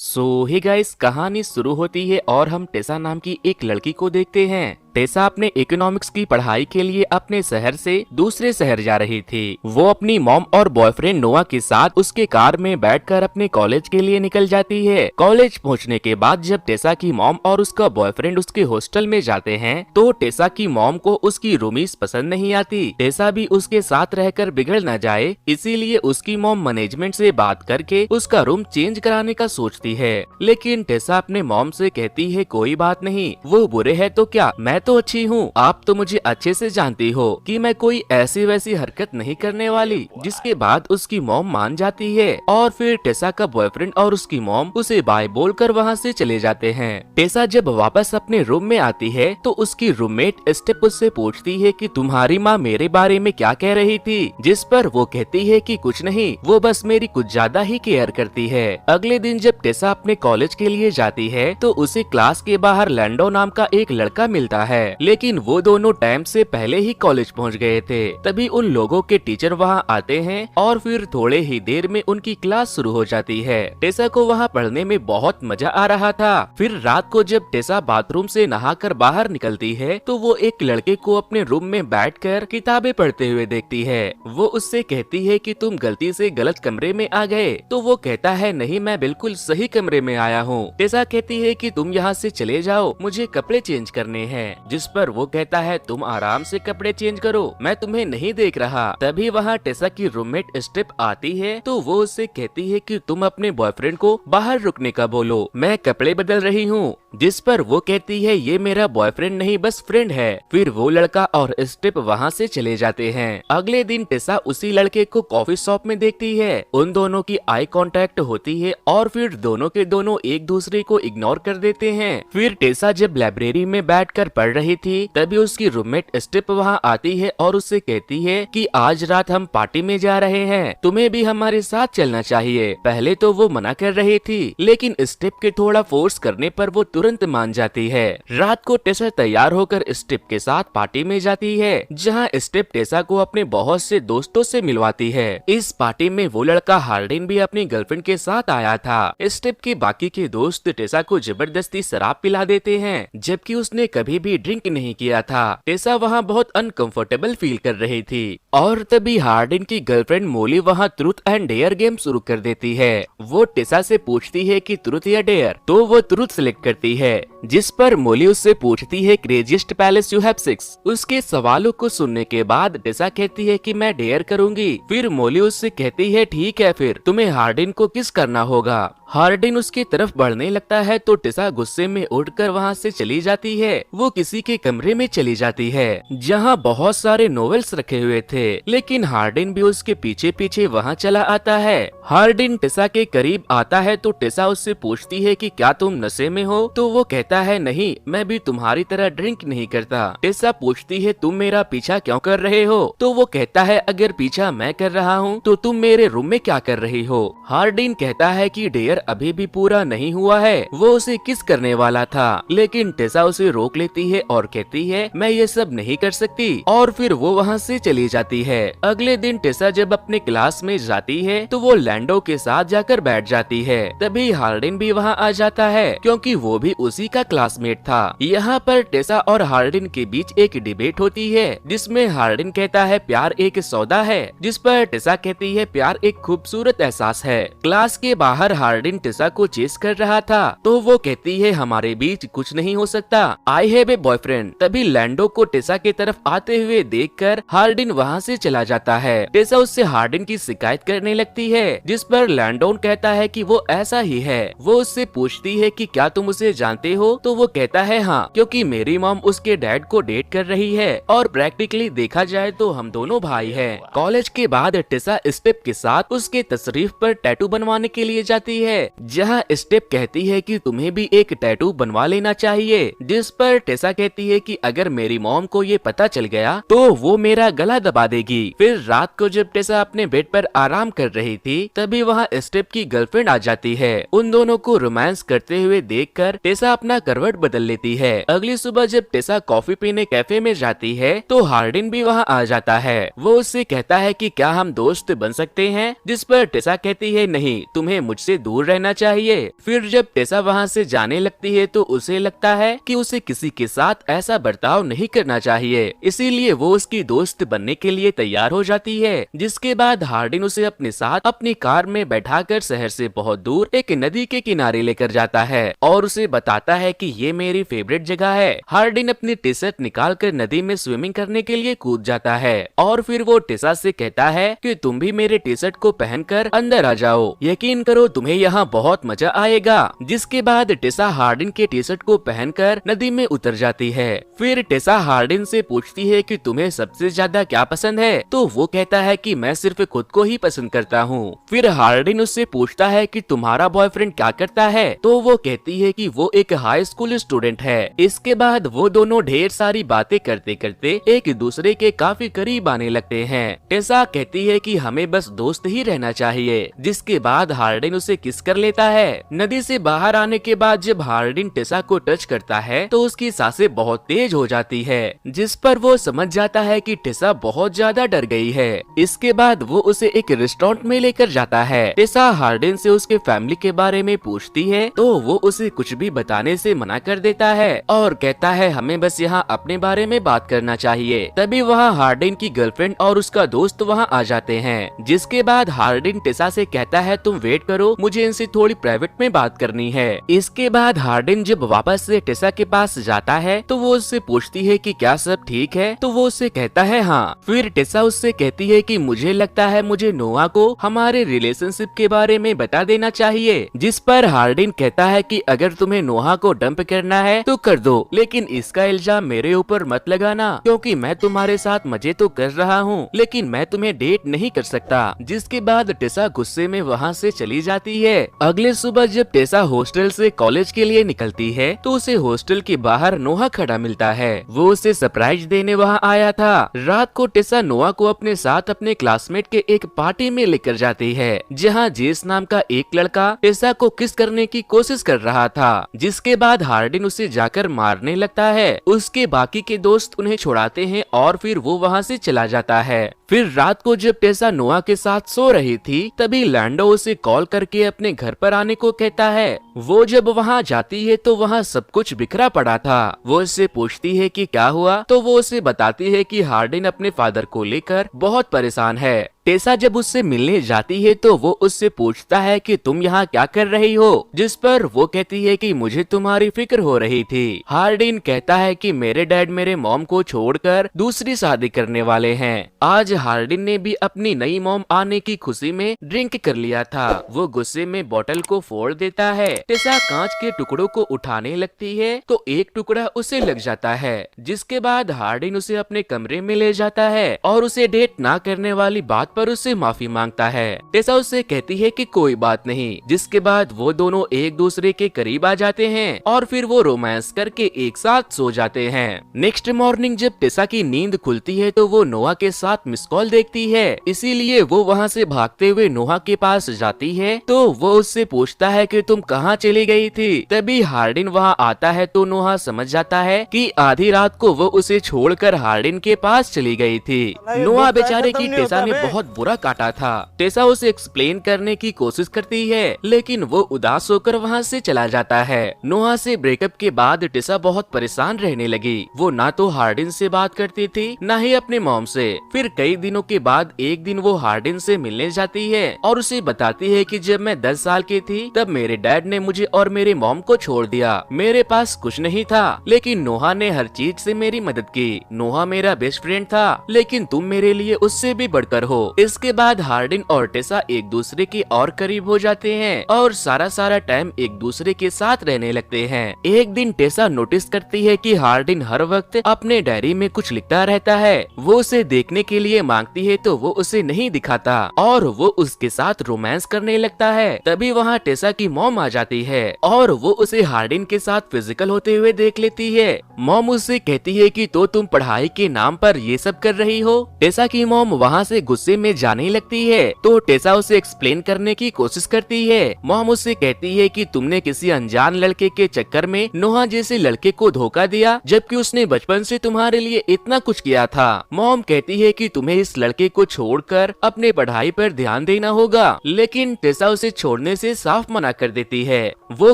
Hey guys, कहानी शुरू होती है और हम टेसा नाम की एक लड़की को देखते हैं। टेसा अपने इकोनॉमिक्स की पढ़ाई के लिए अपने शहर से दूसरे शहर जा रही थी। वो अपनी मॉम और बॉयफ्रेंड नोआ के साथ उसके कार में बैठकर अपने कॉलेज के लिए निकल जाती है। कॉलेज पहुंचने के बाद जब टेसा की मॉम और उसका बॉयफ्रेंड उसके हॉस्टल में जाते हैं तो टेसा की मॉम को उसकी रूमीज पसंद नहीं आती। टेसा भी उसके साथ रहकर बिगड़ न जाए, इसीलिए उसकी मॉम मैनेजमेंट से बात करके उसका रूम चेंज कराने का सोचती है। लेकिन टेसा अपने मॉम से कहती है कोई बात नहीं, वो बुरे है तो क्या, मैं तो अच्छी हूँ। आप तो मुझे अच्छे से जानती हो कि मैं कोई ऐसी वैसी हरकत नहीं करने वाली। जिसके बाद उसकी मॉम मान जाती है और फिर टेसा का बॉयफ्रेंड और उसकी मॉम उसे बाय बोलकर वहाँ से चले जाते हैं। टेसा जब वापस अपने रूम में आती है तो उसकी रूममेट स्टेप उससे पूछती है कि तुम्हारी माँ मेरे बारे में क्या कह रही थी, जिस पर वो कहती है कि कुछ नहीं, वो बस मेरी कुछ ज्यादा ही केयर करती है। अगले दिन जब टेसा अपने कॉलेज के लिए जाती है तो उसे क्लास के बाहर लैंडो नाम का एक लड़का मिलता है, लेकिन वो दोनों टाइम से पहले ही कॉलेज पहुंच गए थे। तभी उन लोगों के टीचर वहां आते हैं और फिर थोड़े ही देर में उनकी क्लास शुरू हो जाती है। टेसा को वहां पढ़ने में बहुत मजा आ रहा था। फिर रात को जब टेसा बाथरूम से नहाकर बाहर निकलती है तो वो एक लड़के को अपने रूम में बैठकर किताबें पढ़ते हुए देखती है। वो उससे कहती है कि तुम गलती से गलत कमरे में आ गए, तो वो कहता है नहीं, मैं बिल्कुल सही कमरे में आया हूँ। टेसा कहती है कि तुम यहाँ से चले जाओ, मुझे कपड़े चेंज करने हैं। जिस पर वो कहता है तुम आराम से कपड़े चेंज करो, मैं तुम्हें नहीं देख रहा। तभी वहाँ टेसा की रूममेट स्टेप आती है तो वो उससे कहती है कि तुम अपने बॉयफ्रेंड को बाहर रुकने का बोलो, मैं कपड़े बदल रही हूँ। जिस पर वो कहती है ये मेरा बॉयफ्रेंड नहीं बस फ्रेंड है। फिर वो लड़का और स्टेप वहाँ से चले जाते हैं। अगले दिन टेसा उसी लड़के को कॉफी शॉप में देखती है। उन दोनों की आई कांटेक्ट होती है और फिर दोनों के दोनों एक दूसरे को इग्नोर कर देते हैं। फिर टेसा जब लाइब्रेरी में बैठकर पढ़ रही थी तभी उसकी रूममेट स्टेप वहाँ आती है और उससे कहती है कि आज रात हम पार्टी में जा रहे हैं, तुम्हें भी हमारे साथ चलना चाहिए। पहले तो वो मना कर रही थी, लेकिन स्टेप के थोड़ा फोर्स करने पर वो तुरंत मान जाती है। रात को टेसा तैयार होकर स्टेप के साथ पार्टी में जाती है, जहाँ स्टेप टेसा को अपने बहुत से दोस्तों से मिलवाती है। इस पार्टी में वो लड़का हार्डिन भी अपनी गर्लफ्रेंड के साथ आया था। स्टेप के बाकी के दोस्त टेसा को जबरदस्ती शराब पिला देते हैं, जबकि उसने कभी भी ड्रिंक नहीं किया था। टेसा वहाँ बहुत अनकंफर्टेबल फील कर रही थी और तभी हार्डिन की गर्लफ्रेंड मोली वहाँ ट्रूथ एंड डेयर गेम शुरू कर देती है। वो टेसा से पूछती है कि ट्रूथ या डेयर, तो वो ट्रूथ सिलेक्ट करती है। जिस पर मोली उससे पूछती है craziest palace you have six. उसके सवालों को सुनने के बाद टेसा कहती है कि मैं डेयर करूंगी। फिर मोली उससे कहती है ठीक है, फिर तुम्हें हार्डिन को किस करना होगा। हार्डिन उसकी तरफ बढ़ने लगता है तो टेसा गुस्से में उठकर वहाँ से चली जाती है। वो किसी के कमरे में चली जाती है जहाँ बहुत सारे नॉवेल्स रखे हुए थे, लेकिन हार्डिन भी उसके पीछे पीछे वहाँ चला आता है। हार्डिन टेसा के करीब आता है तो टेसा उससे पूछती है कि क्या तुम नशे में हो, तो वो कहता है नहीं, मैं भी तुम्हारी तरह ड्रिंक नहीं करता। टेसा पूछती है तुम मेरा पीछा क्यों कर रहे हो, तो वो कहता है अगर पीछा मैं कर रहा हूँ तो तुम मेरे रूम में क्या कर रही हो। हार्डिन कहता है कि डेयर अभी भी पूरा नहीं हुआ है। वो उसे किस करने वाला था, लेकिन टेसा उसे रोक लेती है और कहती है मैं ये सब नहीं कर सकती, और फिर वो वहाँ से चली जाती है। अगले दिन टेसा जब अपने क्लास में जाती है तो वो लैंडो के साथ जाकर बैठ जाती है। तभी हार्डिन भी वहाँ आ जाता है क्योंकि वो भी उसी का क्लासमेट था। यहाँ पर टेसा और हार्डिन के बीच एक डिबेट होती है जिसमें हार्डिन कहता है प्यार एक सौदा है, जिस पर टेसा कहती है प्यार एक खूबसूरत एहसास है। क्लास के बाहर हार्डिन टेसा को चेस कर रहा था तो वो कहती है हमारे बीच कुछ नहीं हो सकता, आई हैव ए बॉयफ्रेंड। तभी लैंडो को टेसा की तरफ आते हुए देखकर हार्डिन वहाँ से चला जाता है। टेसा उससे हार्डिन की शिकायत करने लगती है, जिस पर लैंडोन कहता है कि वो ऐसा ही है। वो उससे पूछती है कि क्या तुम उसे जानते हो, तो वो कहता है हाँ, क्योंकि मेरी मॉम उसके डैड को डेट कर रही है और प्रैक्टिकली देखा जाए तो हम दोनों भाई हैं। कॉलेज के बाद टेसा स्टेप के साथ उसके तशरीफ पर टैटू बनवाने के लिए जाती है, जहाँ स्टेप कहती है कि तुम्हें भी एक टैटू बनवा लेना चाहिए। जिस पर टेसा कहती है कि अगर मेरी मॉम को ये पता चल गया तो वो मेरा गला दबा देगी। फिर रात को जब टेसा अपने बेड पर आराम कर रही थी तभी वहाँ स्टेप की गर्लफ्रेंड आ जाती है। उन दोनों को रोमांस करते हुए देखकर टेसा अपना करवट बदल लेती है। अगली सुबह जब टेसा कॉफी पीने कैफे में जाती है तो हार्डिन भी वहाँ आ जाता है। वो उससे कहता है कि क्या हम दोस्त बन सकते हैं, जिस पर टेसा कहती है नहीं, तुम्हें मुझसे दूर रहना चाहिए। फिर जब टेसा वहाँ से जाने लगती है तो उसे लगता है कि उसे किसी के साथ ऐसा बर्ताव नहीं करना चाहिए, इसीलिए वो उसकी दोस्त बनने के लिए तैयार हो जाती है। जिसके बाद हार्डिन उसे अपने साथ अपनी कार में बैठाकर शहर से बहुत दूर एक नदी के किनारे लेकर जाता है और उसे बताता है कि ये मेरी फेवरेट जगह है। हार्डिन अपनी टी शर्ट निकाल कर नदी में स्विमिंग करने के लिए कूद जाता है और फिर वो टेसा से कहता है कि तुम भी मेरे टी शर्ट को पहनकर अंदर आ जाओ, यकीन करो तुम्हें यहाँ बहुत मजा आएगा। जिसके बाद टेसा हार्डिन के टी शर्ट को पहनकर नदी में उतर जाती है। फिर टेसा हार्डिन से पूछती है कि तुम्हें सबसे ज्यादा क्या पसंद है, तो वो कहता है कि मैं सिर्फ खुद को ही पसंद करता हूँ। फिर हार्डिन उससे पूछता है कि तुम्हारा बॉयफ्रेंड क्या करता है, तो वो कहती है कि वो एक हाई स्कूल स्टूडेंट है। इसके बाद वो दोनों ढेर सारी बातें करते करते एक दूसरे के काफी करीब आने लगते हैं। टेसा कहती है कि हमें बस दोस्त ही रहना चाहिए। जिसके बाद हार्डिन उसे किस कर लेता है। नदी से बाहर आने के बाद जब हार्डिन टेसा को टच करता है तो उसकी सांसें बहुत तेज हो जाती है, जिस पर वो समझ जाता है कि टेसा बहुत ज्यादा डर गई है। इसके बाद वो उसे एक रेस्टोरेंट में लेकर जाता है। टेसा हार्डिन से उसके फैमिली के बारे में पूछती है तो वो उसे कुछ भी बताने से मना कर देता है और कहता है हमें बस यहाँ अपने बारे में बात करना चाहिए। तभी वहाँ हार्डिन की गर्लफ्रेंड और उसका दोस्त वहाँ आ जाते हैं। जिसके बाद हार्डिन टेसा से कहता है तुम वेट करो, मुझे इनसे थोड़ी प्राइवेट में बात करनी है। इसके बाद हार्डिन जब वापस से टेसा के पास जाता है तो वो उससे पूछती है कि क्या सब ठीक है, तो वो उससे कहता है हाँ। फिर टेसा उससे कहती है कि मुझे लगता है मुझे नोआ को हमारे रिलेशनशिप के बारे में बता देना चाहिए। जिस पर हार्डिन कहता है कि अगर तुम्हें नोहा को डंप करना है तो कर दो, लेकिन इसका इल्जाम मेरे ऊपर मत लगाना, क्योंकि मैं तुम्हारे साथ मजे तो कर रहा हूँ लेकिन मैं तुम्हें डेट नहीं कर सकता। जिसके बाद टेसा गुस्से में वहाँ से चली जाती है। अगले सुबह जब टेसा हॉस्टल से कॉलेज के लिए निकलती है तो उसे हॉस्टल के बाहर नोहा खड़ा मिलता है। वो उसे सरप्राइज देने वहाँ आया था। रात को टेसा नोआ को अपने साथ अपने क्लासमेट के एक पार्टी में लेकर जाती है, जहाँ जेस नाम का एक लड़का टेसा को किस करने की कोशिश कर रहा था। जिसके बाद हार्डिन उसे जाकर मारने लगता है। उसके बाकी के दोस्त उन्हें छुड़ाते हैं और फिर वो वहाँ से चला जाता है। फिर रात को जब टेसा नोआ के साथ सो रही थी तभी लैंडो उसे कॉल करके अपने घर पर आने को कहता है। वो जब वहाँ जाती है तो वहाँ सब कुछ बिखरा पड़ा था। वो उससे पूछती है कि क्या हुआ, तो वो उसे बताती है कि हार्डिन अपने फादर को लेकर बहुत परेशान है। टेसा जब उससे मिलने जाती है तो वो उससे पूछता है कि तुम यहाँ क्या कर रही हो, जिस पर वो कहती है कि मुझे तुम्हारी फिक्र हो रही थी। हार्डिन कहता है कि मेरे डैड मेरे मॉम को छोड़कर दूसरी शादी करने वाले हैं। आज हार्डिन ने भी अपनी नई मॉम आने की खुशी में ड्रिंक कर लिया था। वो गुस्से में बोतल को फोड़ देता है। टेसा कांच के टुकड़ों को उठाने लगती है तो एक टुकड़ा उसे लग जाता है। जिसके बाद हार्डिन उसे अपने कमरे में ले जाता है और उसे डेट ना करने वाली बात पर उससे माफी मांगता है। टेसा उससे कहती है कि कोई बात नहीं। जिसके बाद वो दोनों एक दूसरे के करीब आ जाते हैं और फिर वो रोमांस करके एक साथ सो जाते हैं। नेक्स्ट मॉर्निंग जब टेसा की नींद खुलती है तो वो नोआ के साथ मिस कॉल देखती है, इसीलिए वो वहाँ से भागते हुए नोआ के पास जाती है तो वो उससे पूछता है कि तुम कहाँ चली गई थी। तभी हार्डिन वहाँ आता है तो नोआ समझ जाता है कि आधी रात को वो उसे छोड़कर हार्डिन के पास चली गई थी। नोआ बेचारे की टेसा ने बहुत बुरा काटा था। टेसा उसे एक्सप्लेन करने की कोशिश करती है लेकिन वो उदास होकर वहाँ से चला जाता है। नोआ से ब्रेकअप के बाद टेसा बहुत परेशान रहने लगी। वो ना तो हार्डिन से बात करती थी ना ही अपने मॉम से। फिर कई दिनों के बाद एक दिन वो हार्डिन से मिलने जाती है और उसे बताती है कि जब मैं 10 साल की थी तब मेरे डैड ने मुझे और मेरे मॉम को छोड़ दिया। मेरे पास कुछ नहीं था लेकिन नोहा ने हर चीज से मेरी मदद की। नोहा मेरा बेस्ट फ्रेंड था लेकिन तुम मेरे लिए उससे भी बढ़कर हो। इसके बाद हार्डिन और टेसा एक दूसरे के और करीब हो जाते हैं और सारा टाइम एक दूसरे के साथ रहने लगते हैं। एक दिन टेसा नोटिस करती है कि हार्डिन हर वक्त अपने डायरी में कुछ लिखता रहता है। वो उसे देखने के लिए मांगती है तो वो उसे नहीं दिखाता और वो उसके साथ रोमांस करने लगता है। तभी वहाँ टेसा की मॉम आ जाती है और वो उसे हार्डिन के साथ फिजिकल होते हुए देख लेती है। मॉम उससे कहती है कि तो तुम पढ़ाई के नाम पर ये सब कर रही हो। टेसा की मॉम वहाँ से गुस्से में जाने लगती है तो टेसा उसे एक्सप्लेन करने की कोशिश करती है। मॉम उससे कहती है कि तुमने किसी अनजान लड़के के चक्कर में नोहा जैसे लड़के को धोखा दिया, जबकि उसने बचपन से तुम्हारे लिए इतना कुछ किया था। मॉम कहती है कि तुम्हें इस लड़के को छोड़कर अपने पढ़ाई पर ध्यान देना होगा, लेकिन टेसा उसे छोड़ने से साफ मना कर देती है। वो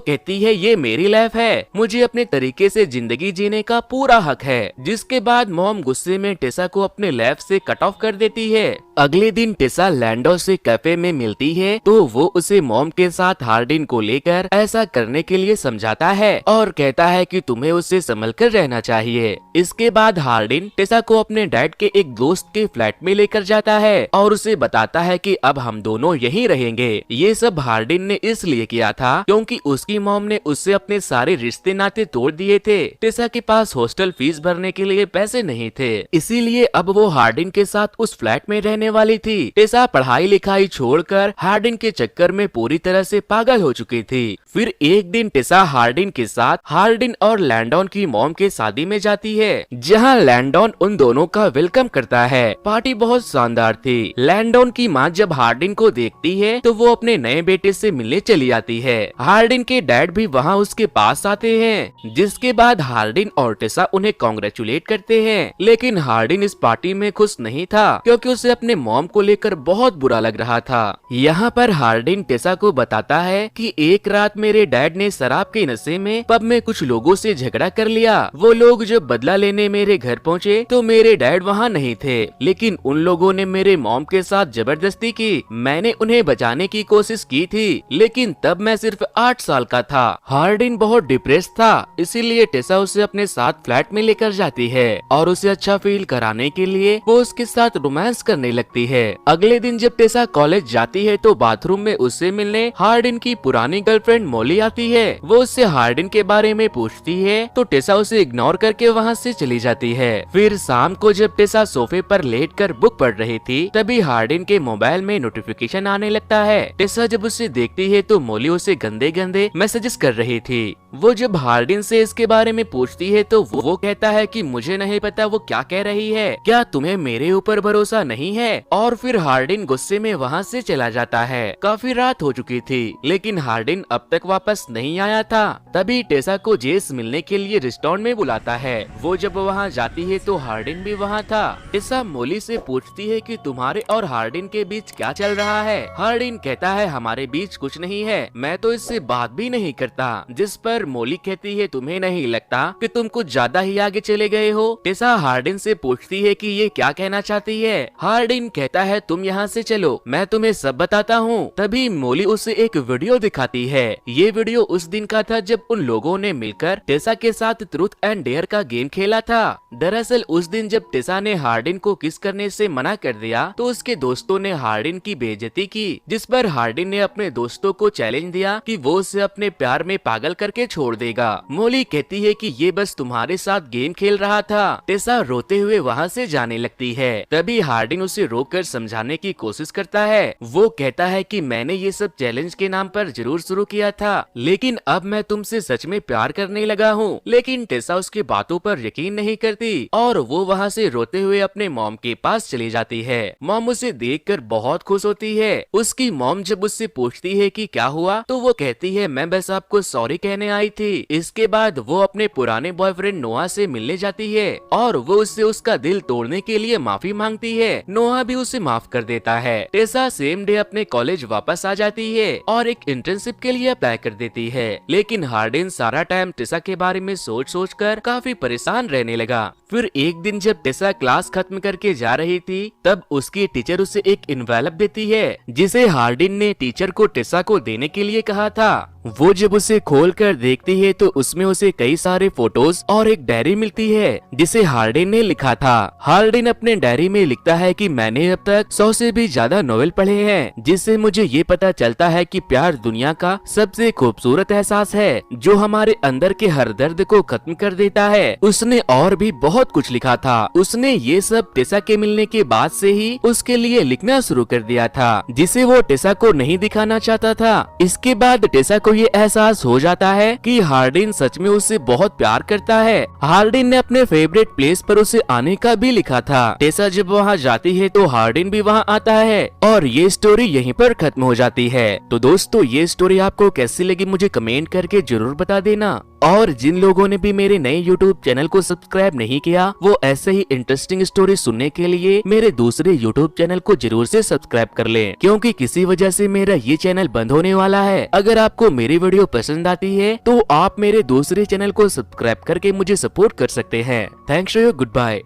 कहती है ये मेरी लाइफ है, मुझे अपने तरीके से जिंदगी जीने का पूरा हक है। जिसके बाद मॉम गुस्से में टेसा को अपने लाइफ से कट ऑफ कर देती है। अगले दिन टेसा लैंडो से कैफे में मिलती है तो वो उसे मॉम के साथ हार्डिन को लेकर ऐसा करने के लिए समझाता है और कहता है कि तुम्हें उससे संभल कर रहना चाहिए। इसके बाद हार्डिन टेसा को अपने डैड के एक दोस्त के फ्लैट में लेकर जाता है और उसे बताता है कि अब हम दोनों यहीं रहेंगे। ये सब हार्डिन ने इसलिए किया था क्योंकि उसकी मॉम ने उससे अपने सारे रिश्ते नाते तोड़ दिए थे। टेसा के पास हॉस्टल फीस भरने के लिए पैसे नहीं थे, इसीलिए अब वो हार्डिन के साथ उस फ्लैट में रहने वाली थी। टेसा पढ़ाई लिखाई छोड़कर हार्डिन के चक्कर में पूरी तरह से पागल हो चुकी थी। फिर एक दिन टेसा हार्डिन के साथ हार्डिन और लैंडॉन की मॉम के शादी में जाती है, जहां लैंडॉन उन दोनों का वेलकम करता है। पार्टी बहुत शानदार थी। लैंडॉन की माँ जब हार्डिन को देखती है तो वो अपने नए बेटे से मिलने चली आती है। हार्डिन के डैड भी वहाँ उसके पास आते हैं, जिसके बाद हार्डिन और टेसा उन्हें कॉन्ग्रेचुलेट करते हैं। लेकिन हार्डिन इस पार्टी में खुश नहीं था क्योंकि उसे अपने मॉम को लेकर बहुत बुरा लग रहा था। यहाँ पर हार्डिन टेसा को बताता है कि एक रात मेरे डैड ने शराब के नशे में पब में कुछ लोगों से झगड़ा कर लिया। वो लोग जब बदला लेने मेरे घर पहुँचे तो मेरे डैड वहाँ नहीं थे, लेकिन उन लोगों ने मेरे मॉम के साथ जबरदस्ती की। मैंने उन्हें बचाने की कोशिश की थी, लेकिन तब मैं सिर्फ 8 साल का था। हार्डिन बहुत डिप्रेस था, इसीलिए टेसा उसे अपने साथ फ्लैट में लेकर जाती है और उसे अच्छा फील कराने के लिए वो उसके साथ रोमांस करने लगती है। अगले दिन जब टेसा कॉलेज जाती है तो बाथरूम में उससे मिलने हार्डिन की पुरानी गर्लफ्रेंड मोली आती है। वो उससे हार्डिन के बारे में पूछती है तो टेसा उसे इग्नोर करके वहाँ से चली जाती है। फिर शाम को जब टेसा सोफे पर लेटकर बुक पढ़ रही थी तभी हार्डिन के मोबाइल में नोटिफिकेशन आने लगता है। टेसा जब उसे देखती है तो मोली उसे गंदे गंदे मैसेजेस कर रही थी। वो जब हार्डिन से इसके बारे में पूछती है तो वो कहता है कि मुझे नहीं पता वो क्या कह रही है, क्या तुम्हें मेरे ऊपर भरोसा नहीं है? और फिर हार्डिन गुस्से में वहाँ से चला जाता है। काफी रात हो चुकी थी, लेकिन हार्डिन अब तक वापस नहीं आया था। तभी टेसा को जेस मिलने के लिए रेस्टोरेंट में बुलाता है। वो जब वहाँ जाती है तो हार्डिन भी वहाँ था। टेसा मोली से पूछती है कि तुम्हारे और हार्डिन के बीच क्या चल रहा है? हार्डिन कहता है हमारे बीच कुछ नहीं है, मैं तो इससे बात भी नहीं करता। जिस पर मोली कहती है तुम्हें नहीं लगता कि तुम कुछ ज्यादा ही आगे चले गए हो? टेसा हार्डिन से पूछती है कि ये क्या कहना चाहती है। हार्डिन कहता है तुम यहाँ से चलो, मैं तुम्हें सब बताता हूँ। तभी मोली उसे एक वीडियो दिखाती है। ये वीडियो उस दिन का था जब उन लोगों ने मिलकर टेसा के साथ ट्रूथ एंड डेयर का गेम खेला था। दरअसल उस दिन जब टेसा ने हार्डिन को किस करने से मना कर दिया तो उसके दोस्तों ने हार्डिन की बेइज्जती की, जिस पर हार्डिन ने अपने दोस्तों को चैलेंज दिया कि वो उसे अपने प्यार में पागल करके छोड़ देगा। मोली कहती है कि ये बस तुम्हारे साथ गेम खेल रहा था। टेसा रोते हुए वहाँ से जाने लगती है। तभी हार्डिन उसे रोककर समझाने की कोशिश करता है। वो कहता है कि मैंने ये सब चैलेंज के नाम पर जरूर शुरू किया था, लेकिन अब मैं तुमसे सच में प्यार करने लगा हूँ। लेकिन टेसा उसकी बातों पर यकीन नहीं करती और वो वहाँ से रोते हुए अपने मॉम के पास चली जाती है। मॉम उसे देखकर बहुत खुश होती है। उसकी मॉम जब उससे पूछती है कि क्या हुआ तो वो कहती है मैं बस आपको सॉरी कहने आई थी। इसके बाद वो अपने पुराने बॉयफ्रेंड नोआ से मिलने जाती है और वो उससे उसका दिल तोड़ने के लिए माफी मांगती है। नोआ भी उसे माफ कर देता है। टेसा सेम डे अपने कॉलेज वापस आ जाती है और एक इंटर्नशिप के लिए अप्लाई कर देती है। लेकिन हार्डिन सारा टाइम टेसा के बारे में सोच सोच कर काफी परेशान रहने लगा। फिर एक दिन जब टेसा क्लास खत्म करके जा रही थी तब उसकी टीचर उसे एक इन्वेलप देती है, जिसे हार्डिन ने टीचर को टेसा को देने के लिए कहा था। वो जब उसे खोलकर देखती है तो उसमें उसे कई सारे फोटोज और एक डायरी मिलती है जिसे हार्डिन ने लिखा था। हार्डिन अपने डायरी में लिखता है कि मैंने अब तक 100 से भी ज्यादा नॉवेल पढ़े हैं, जिससे मुझे ये पता चलता है कि प्यार दुनिया का सबसे खूबसूरत एहसास है जो हमारे अंदर के हर दर्द को खत्म कर देता है। उसने और भी बहुत कुछ लिखा था। उसने ये सब टेसा के मिलने के बाद से ही उसके लिए लिखना शुरू कर दिया था, जिसे वो टेसा को नहीं दिखाना चाहता था। इसके बाद टेसा को ये एहसास हो जाता है कि हार्डिन सच में उससे बहुत प्यार करता है। हार्डिन ने अपने फेवरेट प्लेस पर उसे आने का भी लिखा था। टेसा जब वहाँ जाती है तो हार्डिन भी वहाँ आता है और ये स्टोरी यहीं पर खत्म हो जाती है। तो दोस्तों ये स्टोरी आपको कैसी लगी मुझे कमेंट करके जरूर बता देना। और जिन लोगों ने भी मेरे नए YouTube चैनल को सब्सक्राइब नहीं किया वो ऐसे ही इंटरेस्टिंग स्टोरी सुनने के लिए मेरे दूसरे YouTube चैनल को जरूर से सब्सक्राइब कर लें, क्योंकि किसी वजह से मेरा ये चैनल बंद होने वाला है। अगर आपको मेरी वीडियो पसंद आती है तो आप मेरे दूसरे चैनल को सब्सक्राइब करके मुझे सपोर्ट कर सकते हैं। Thanks you, good bye.